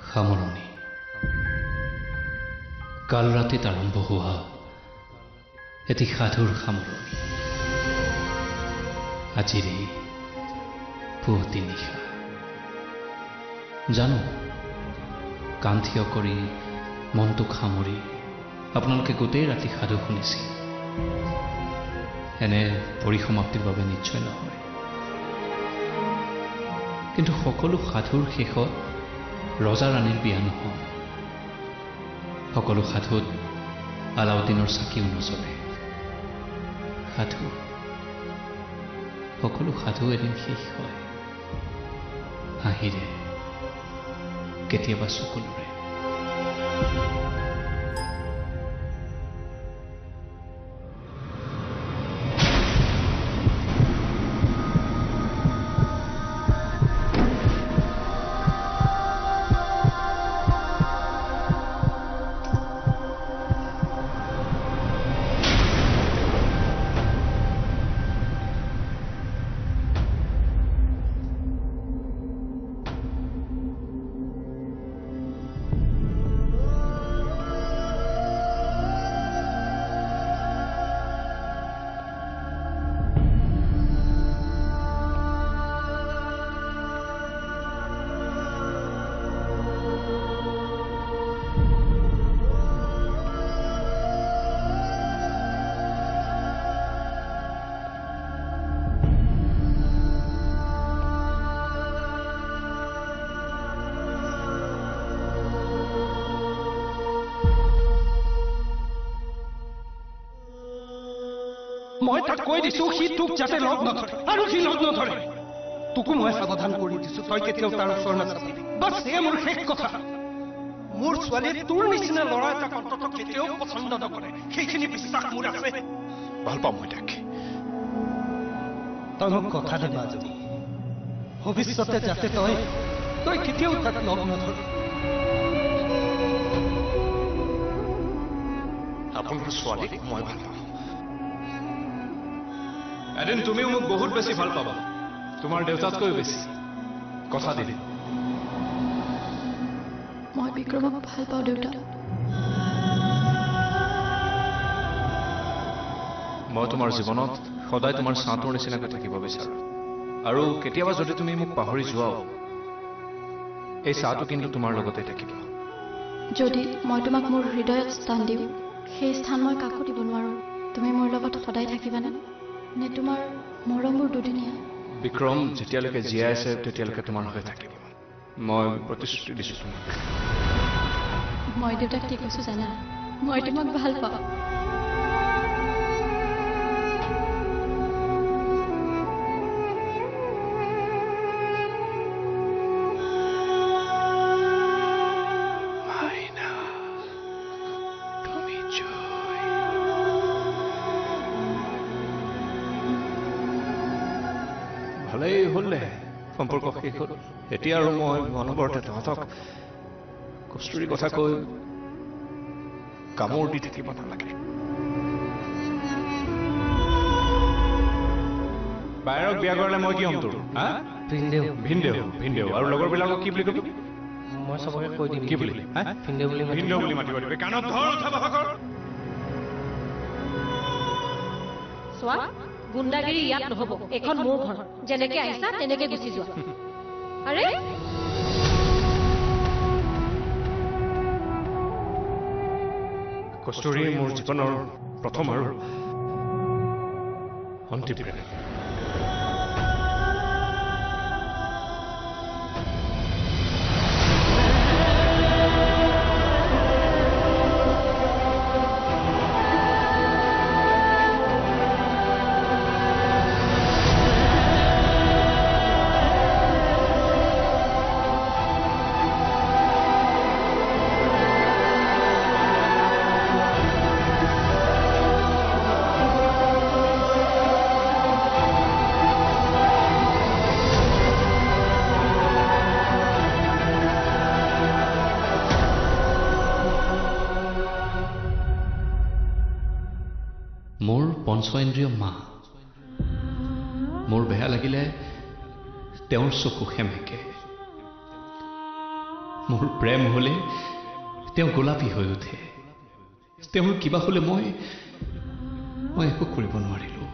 সামৰণি কাল ৰাতিত আৰম্ভ হোৱা এটি সাধুৰ সামৰণি আজিৰে পুৱতি নিশা জানো কাণ থিয় কৰি মনটোক সামৰি আপোনালোকে গোটেই ৰাতি সাধু শুনিছিল এনে পৰিসমাপ্তিৰ বাবে নিশ্চয় নহয় কিন্তু সকলো সাধুৰ শেষত ৰজা ৰাণীৰ বিয়া নহয় সকলো সাধুত আলাউদ্দিনৰ চাকিও নজ্বলে সাধু সকলো সাধু এদিন শেষ হয় হাঁহিৰে কেতিয়াবা চকুলোৰে মই তাক কৈ দিছো সি তোক যাতে লগ নধৰে আৰু সি লগ নধৰে তোকো মই সাৱধান কৰি দিছো তই কেতিয়াও তাৰ ওচৰ নাযাবি বাছ এয়া মোৰ শেষ কথা মোৰ ছোৱালীয়ে তোৰ নিচিনা ল'ৰা এটাক অন্ততঃ কেতিয়াও পচন্দ নকৰে সেইখিনি বিশ্বাস মোৰ আছে ভাল পাওঁ মই তাক তই মোক কথা দে মাজনী ভৱিষ্যতে যাতে তই কেতিয়াও তাক লগ নধৰ আপোনাৰ ছোৱালীক মই ভাল পাওঁ এদিন তুমিও মোক বহুত বেছি ভাল পাবা তোমাৰ দেউতাতকৈ বেছি কথা দিলি মই বিক্ৰমক ভাল পাওঁ দেউতা মই তোমাৰ জীৱনত সদায় তোমাৰ ছাঁটোৰ নিচিনাকৈ থাকিব বিচাৰোঁ আৰু কেতিয়াবা যদি তুমি মোক পাহৰি যোৱাও এই ছাঁটো কিন্তু তোমাৰ লগতে থাকিব যদি মই তোমাক মোৰ হৃদয়ত স্থান দিওঁ সেই স্থান মই কাকো দিব নোৱাৰোঁ তুমি মোৰ লগত সদায় থাকিবানে নে তোমাৰ মৰমবোৰ দুদিনীয়া বিক্ৰম যেতিয়ালৈকে জীয়াই আছে তেতিয়ালৈকে তোমাৰ হৈ থাকিব মই প্ৰতিশ্ৰুতি দিছোঁ তোমাক মই দেউতাক কি কৈছোঁ জানা মই তোমাক ভাল পাওঁ ভালেই হ'লে সম্পৰ্ক শেষ হ'ল এতিয়া আৰু মই অনবৰতে তহঁতক কস্তুৰীৰ কথা কৈ কামোৰ দি থাকিব নালাগে বাহিৰক বিয়া কৰালে মই কি হ'ম তোৰ ভিনদেউ আৰু লগৰবিলাকক কি বুলি কবি মই চবকে কৈ দিম কি বুলি ভিনদেউ বুলি মাতিব দিবি কাণত ধৰ উঠা ভাগৰ চোৱা গুণ্ডাগিৰি ইয়াত নহব এখন মোৰ ঘৰ যেনেকে আহিছা তেনেকে গুচি যোৱা আৰে কস্তুৰী মোৰ জীৱনৰ প্ৰথম আৰু অন্তিম প্ৰেম মোৰ পঞ্চইন্দ্ৰিয় মা মোৰ বেয়া লাগিলে তেওঁৰ চকু সেমেকে মোৰ প্ৰেম হলে তেওঁ গোলাপী হৈ উঠে তেওঁৰ কিবা হলে মই একো কৰিব নোৱাৰিলো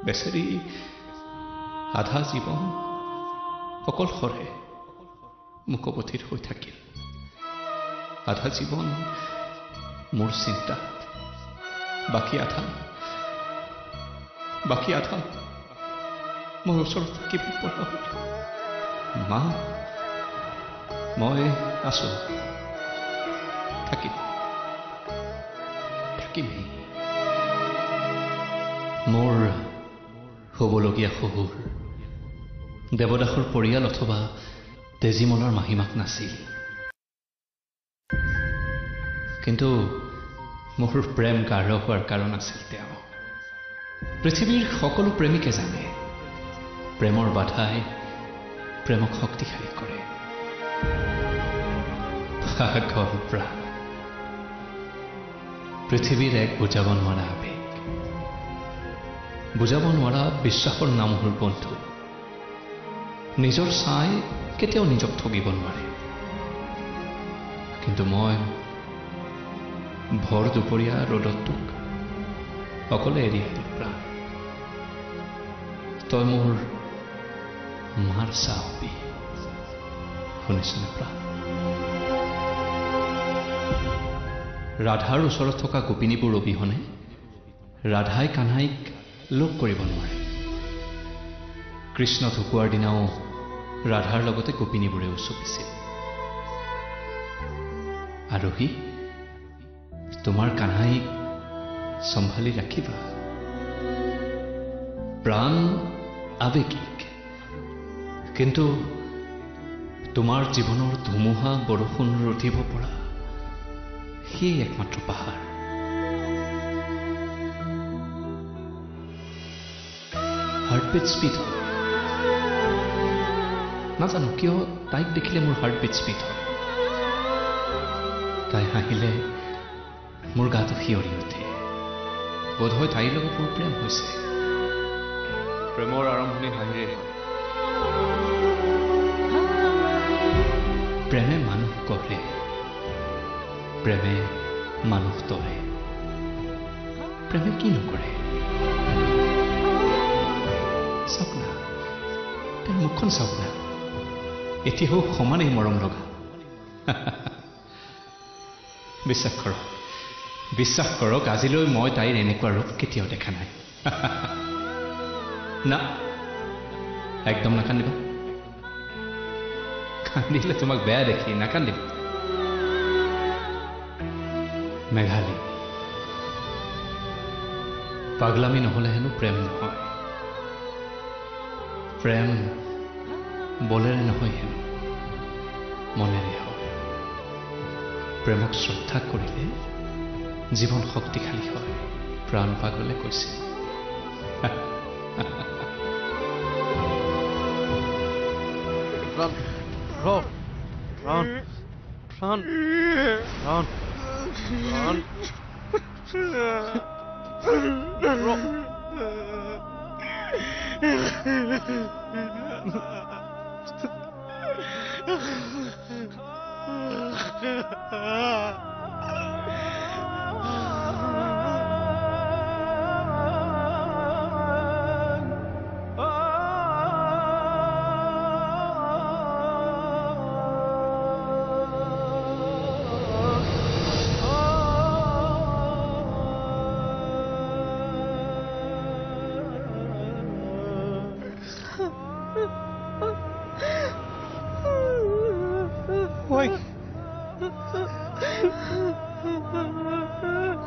বেচাৰী আধা জীৱন অকলশৰে মুখপথিৰ হৈ থাকিল আধা জীৱন মোৰ চিন্তা বাকী আধা মই ওচৰত থাকিব পৰা হ'ল মা মই আছো থাকিমেই মোৰ হ'বলগীয়া শহুৰ দেৱদাসৰ পৰিয়াল অথবা তেজীমলৰ মাহীমাক নাছিল কিন্তু মোৰ প্ৰেম গাঢ় হোৱাৰ কাৰণ আছিল তেওঁ পৃথিৱীৰ সকলো প্ৰেমিকে জানে প্ৰেমৰ বাধাই প্ৰেমক শক্তিশালী কৰে পাগল প্ৰাণ পৃথিৱীৰ এক বুজাব নোৱাৰা আবেগ বুজাব নোৱাৰা বিশ্বাসৰ নাম হ'ল বন্ধু নিজৰ চাই কেতিয়াও নিজক ঠগিব নোৱাৰে কিন্তু মই ভৰ দুপৰীয়া ৰ'দত তোক অকলে এৰি আহিলোঁ প্ৰাণ তই মোৰ মাৰ চাহ হবি শুনিছনে প্ৰাণ ৰাধাৰ ওচৰত থকা গোপিনীবোৰ অবিহনে ৰাধাই কানহাইক লগ কৰিব নোৱাৰে কৃষ্ণ ঢুকুৱাৰ দিনাও ৰাধাৰ লগতে গোপিনীবোৰে উচপিছিল আৰোহী তোমাৰ কানহাইক চম্ভালি ৰাখিবা প্ৰাণ আৱেগিক কিন্তু তোমাৰ জীৱনৰ ধুমুহা বৰষুণ ৰুধিব পৰা সেই একমাত্ৰ পাহাৰ হাৰ্টবিট স্পীড হয় নাজানো কিয় তাইক দেখিলে মোৰ হাৰ্টবিট স্পীড হয় তাই হাঁহিলে মোৰ গাটো শিয়ৰি উঠে বোধহয় তাইৰ লগত মোৰ প্ৰেম হৈছে প্ৰেমৰ আৰম্ভণি হাঁহিৰে হয় প্ৰেমে মানুহ গঢ়ে প্ৰেমে মানুহ তৰে প্ৰেমে কি নকৰে চাওক না তাইৰ মুখখন চাওক না এতিয়াও সমানেই মৰম লগা বিশ্বাস কৰক আজিলৈ মই তাইৰ এনেকুৱা ৰূপ কেতিয়াও দেখা নাই না একদম নাকান্দিবা কান্দিলে তোমাক বেয়া দেখি নাকান্দিবা মেঘালী পাগলামি নহলে হেনো প্ৰেম নহয় প্ৰেম বলেৰে নহয় হেনো মনেৰে হয় প্ৰেমক শ্ৰদ্ধা কৰিলে জীৱন শক্তিশালী হয় প্ৰাণ পাগলে কৈছে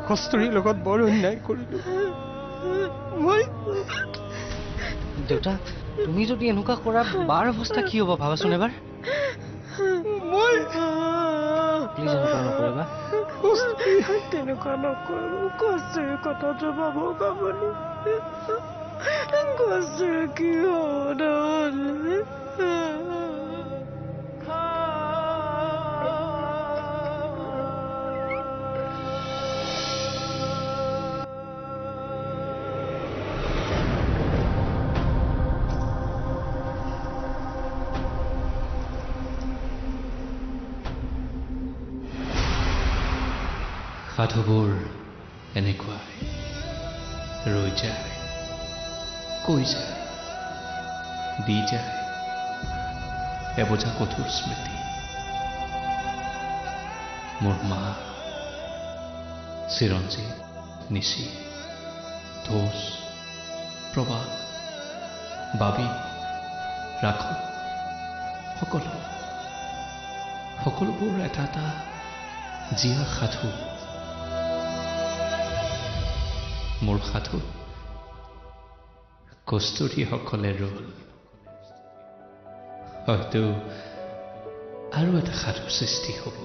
কস্তুৰীৰ লগত বৰ অন্যায় কৰিলো মই দেউতা তুমি যদি এনেকুৱা কৰা বাৰ অৱস্থা কি হ'ব ভাবাচোন এবাৰ মই প্লিজ এনেকুৱা নকৰিবা তেনেকুৱা নকৰো কস্তুৰীৰ কথাটো ভাবক আপুনি কস্তুৰীৰ কি হ'ব নহ'লে সাধুবোৰ এনেকুৱাই ৰৈ যায়, কৈ যায়, দি যায় এবোজা কঠোৰ স্মৃতি। মোৰ মা, চিৰঞ্জীৱ, নিশি, ধোষ, প্ৰভা, বাবী, ৰাঘৱ, সকলোবোৰ এটা এটা জীয়া সাধু। মোৰ সাধু কস্তুৰীসকলে ৰ'ল। হয়তো আৰু এটা সাধুৰ সৃষ্টি হ'ব।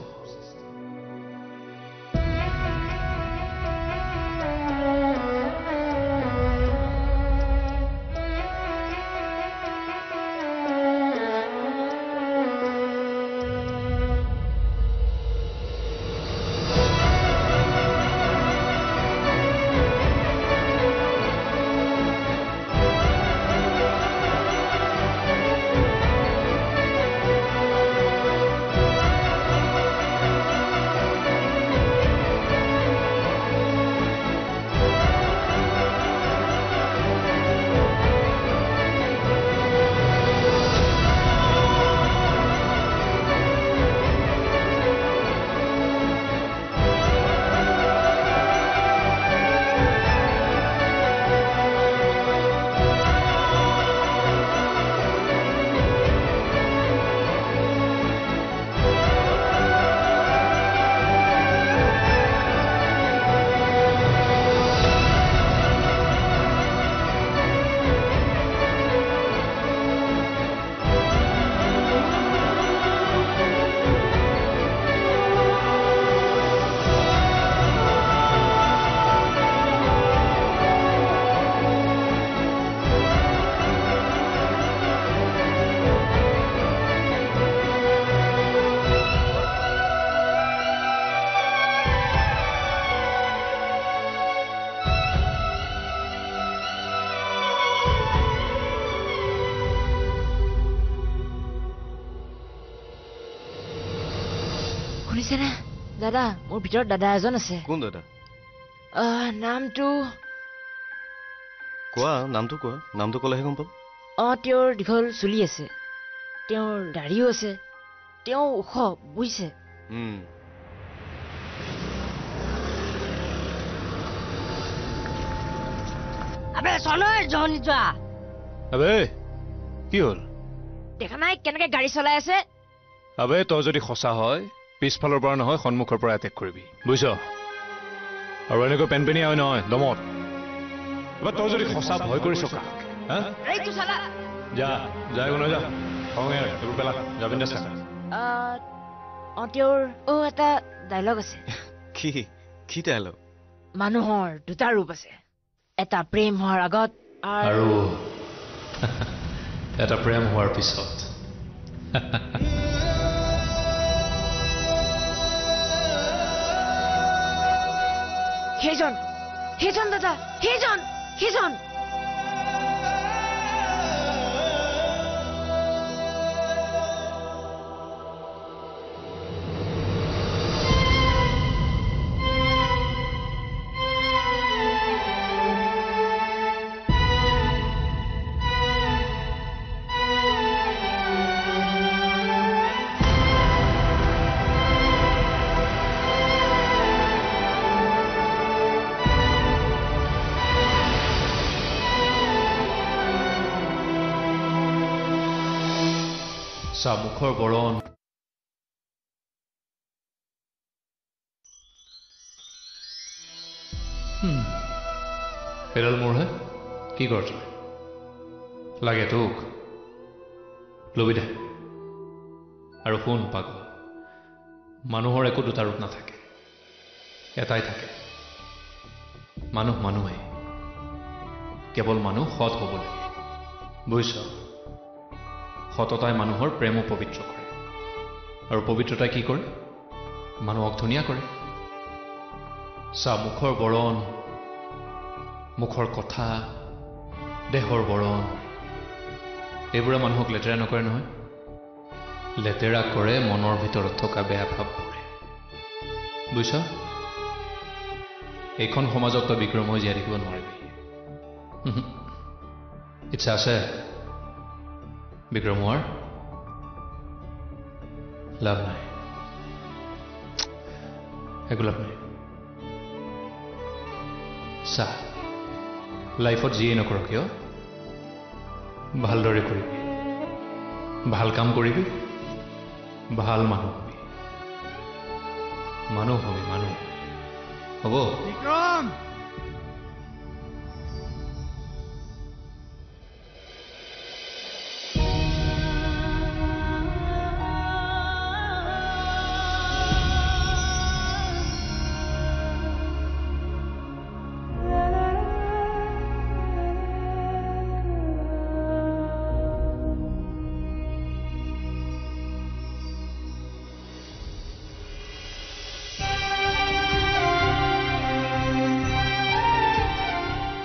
শুনিছেনে দাদা? মোৰ ভিতৰত দাদা এজন আছে। কোন দাদা? নামটো কোৱা, নামটো কোৱা। নামটো ক'লেহে গম পাম। তেওঁৰ দীঘল চুলি আছে, তেওঁৰ দাঢ়িও আছে, তেওঁ ওখ, বুজিছে? আবে কি হ'ল? দেখা নাই কেনেকে গাড়ী চলাই আছে? আবে তই যদি সঁচা হয় পিছফালৰ পৰা নহয় সন্মুখৰ পৰা এটেক কৰিবি, বুজিছ? আৰু এনেকৈ পেনপেনি হয় নহয় দমত। এবাৰ তই যদি সঁচা ভয় কৰিছ কাক? যা যাই গ'ল যা, খঙে এইবোৰ পেলা যাবি না? তেওঁৰ এটা ডাইলগ আছে। কি ডাইলগ? মানুহৰ দুটা ৰূপ আছে, এটা প্ৰেম হোৱাৰ আগত আৰু এটা প্ৰেম হোৱাৰ পিছত। সেইজন দাদা, সেইজন মুখৰ বৰণ এডাল মোৰহে কি কৰ তই? লাগে তোক লবি দে। আৰু শুন পাগল, মানুহৰ একো দুটা ৰূপ নাথাকে, এটাই থাকে। মানুহে কেৱল মানুহ সৎ হ'ব লাগে, বুজিছ? সততাই মানুহৰ প্ৰেমো পবিত্ৰ কৰে, আৰু পবিত্ৰতাই কি কৰে? মানুহক ধুনীয়া কৰে। মুখৰ বৰণ, মুখৰ কথা, দেহৰ বৰণ, এইবোৰে মানুহক লেতেৰা নকৰে নহয়। লেতেৰা কৰে মনৰ ভিতৰত থকা বেয়া ভাৱবোৰে, বুজিছ? এইখন সমাজক তই বিক্ৰম হৈ জীয়াই থাকিব নোৱাৰিবি ইচ্ছা আছে বিক্ৰম হোৱাৰ লাভ নাই একো লাভ নাই চা লাইফত যিয়েই নকৰ কিয় ভালদৰে কৰিবি ভাল কাম কৰিবি ভাল মানুহ হবি মানুহ হ'ব বিক্ৰম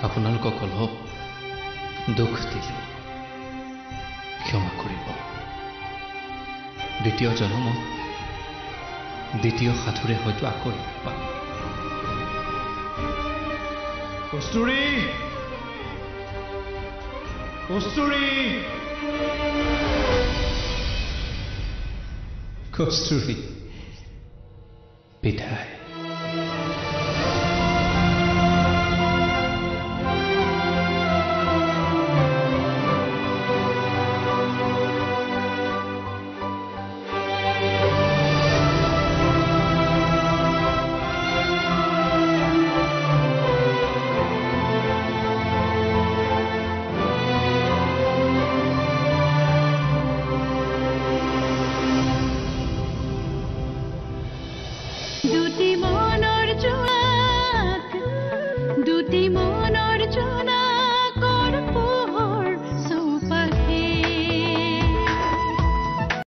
আপোনালোকক অলপ দুখ দিলে ক্ষমা কৰিব দ্বিতীয় জন্মত দ্বিতীয় সাধুৰে হয়তো আকৌ পাম কস্তুৰী কস্তুৰী কস্তুৰী বিদায়